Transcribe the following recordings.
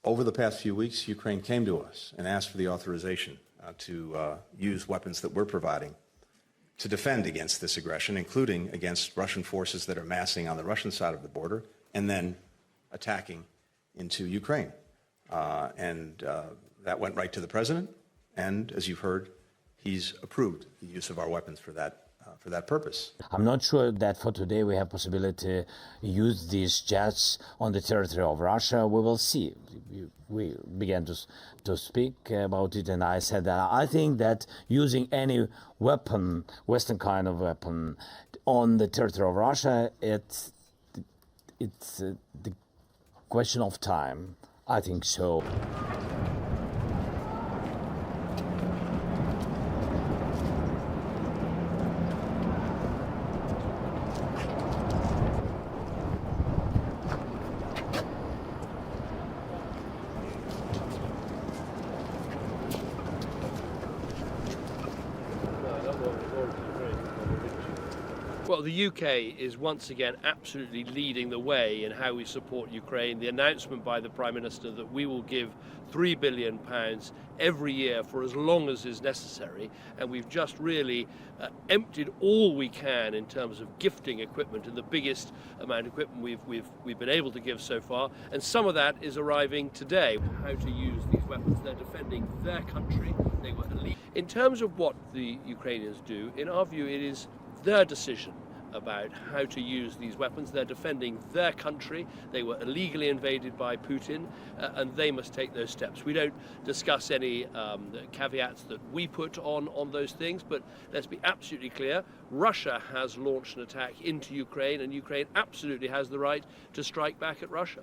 Over the past few weeks, Ukraine came to us and asked for the authorization to use weapons that we're providing to defend against this aggression, including against Russian forces that are massing on the Russian side of the border and then attacking into Ukraine. That went right to the president, and as you've heard, he's approved the use of our weapons for that purpose. I'm not sure that for today we have possibility to use these jets on the territory of Russia. We will see. We began to speak about it, and I said that I think that using any weapon, Western kind of weapon, on the territory of Russia, it's the question of time. I think so. Well, the UK is once again absolutely leading the way in how we support Ukraine. The announcement by the Prime Minister that we will give £3 billion every year for as long as is necessary, and we've just really emptied all we can in terms of gifting equipment, and the biggest amount of equipment we've been able to give so far, and some of that is arriving today. How to use these weapons? They're defending their country. They were illegal. In terms of what the Ukrainians do, in our view, it is their decision about how to use these weapons. They're defending their country. They were illegally invaded by Putin, and they must take those steps. We don't discuss any caveats that we put on those things, but let's be absolutely clear. Russia has launched an attack into Ukraine, and Ukraine absolutely has the right to strike back at Russia.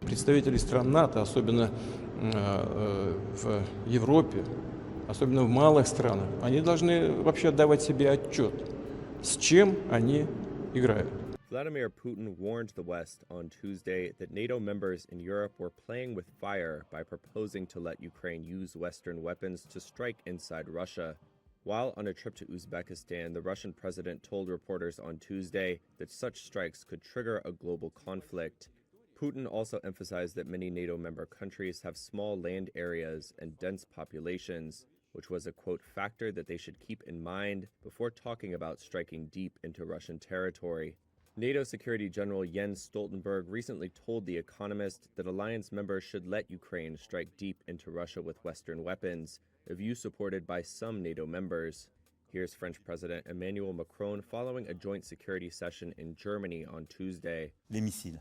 Представители стран НАТО, особенно в Европе, особенно в малых странах, они должны вообще отдавать себе отчет, с чем они играют. Vladimir Putin warned the West on Tuesday that NATO members in Europe were playing with fire by proposing to let Ukraine use Western weapons to strike inside Russia. While on a trip to Uzbekistan, the Russian president told reporters on Tuesday that such strikes could trigger a global conflict. Putin also emphasized that many NATO member countries have small land areas and dense populations, which was a, quote, factor that they should keep in mind before talking about striking deep into Russian territory. NATO Security General Jens Stoltenberg recently told The Economist that alliance members should let Ukraine strike deep into Russia with Western weapons, a view supported by some NATO members. Here's French President Emmanuel Macron following a joint security session in Germany on Tuesday. Les missiles.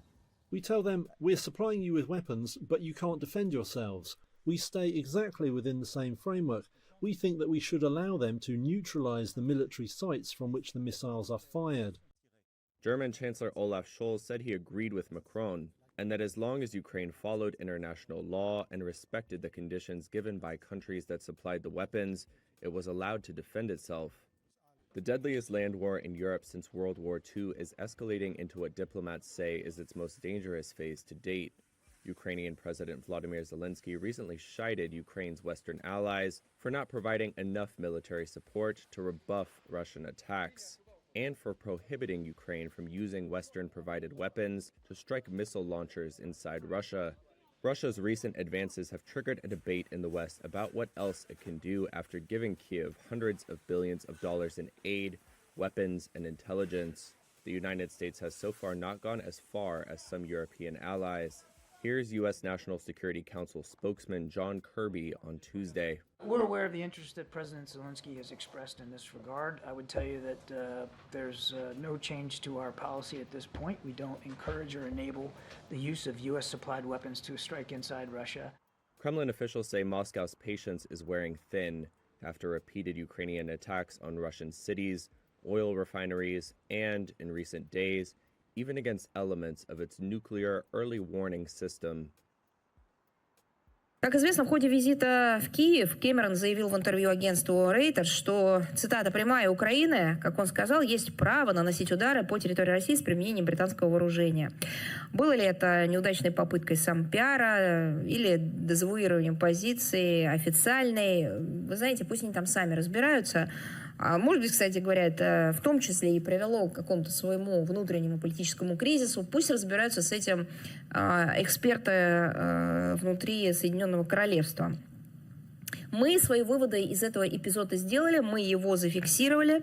We tell them, we're supplying you with weapons, but you can't defend yourselves. We stay exactly within the same framework. We think that we should allow them to neutralize the military sites from which the missiles are fired. German Chancellor Olaf Scholz said he agreed with Macron, and that as long as Ukraine followed international law and respected the conditions given by countries that supplied the weapons, it was allowed to defend itself. The deadliest land war in Europe since World War II is escalating into what diplomats say is its most dangerous phase to date. Ukrainian President Vladimir Zelensky recently chided Ukraine's Western allies for not providing enough military support to rebuff Russian attacks, and for prohibiting Ukraine from using Western-provided weapons to strike missile launchers inside Russia. Russia's recent advances have triggered a debate in the West about what else it can do after giving Kyiv hundreds of billions of dollars in aid, weapons, and intelligence. The United States has so far not gone as far as some European allies. Here's U.S. National Security Council spokesman John Kirby on Tuesday. We're aware of the interest that President Zelensky has expressed in this regard. I would tell you that there's no change to our policy at this point. We don't encourage or enable the use of US-supplied weapons to strike inside Russia. Kremlin officials say Moscow's patience is wearing thin after repeated Ukrainian attacks on Russian cities, oil refineries, and, in recent days, even against elements of its nuclear early warning system. Как известно, в ходе визита в Киев Кэмерон заявил в интервью агентству Reuters, что, цитата, «прямая Украины, как он сказал, есть право наносить удары по территории России с применением британского вооружения». Было ли это неудачной попыткой сампиара или дезавуированием позиции официальной? Вы знаете, пусть они там сами разбираются. А может быть, кстати говоря, это в том числе и привело к какому-то своему внутреннему политическому кризису. Пусть разбираются с этим эксперты внутри Соединенного Королевства. Мы свои выводы из этого эпизода сделали, мы его зафиксировали.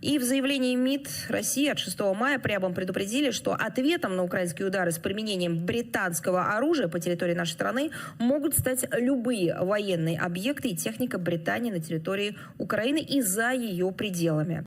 И в заявлении МИД России от 6 мая прямо предупредили, что ответом на украинские удары с применением британского оружия по территории нашей страны могут стать любые военные объекты и техника Британии на территории Украины и за ее пределами.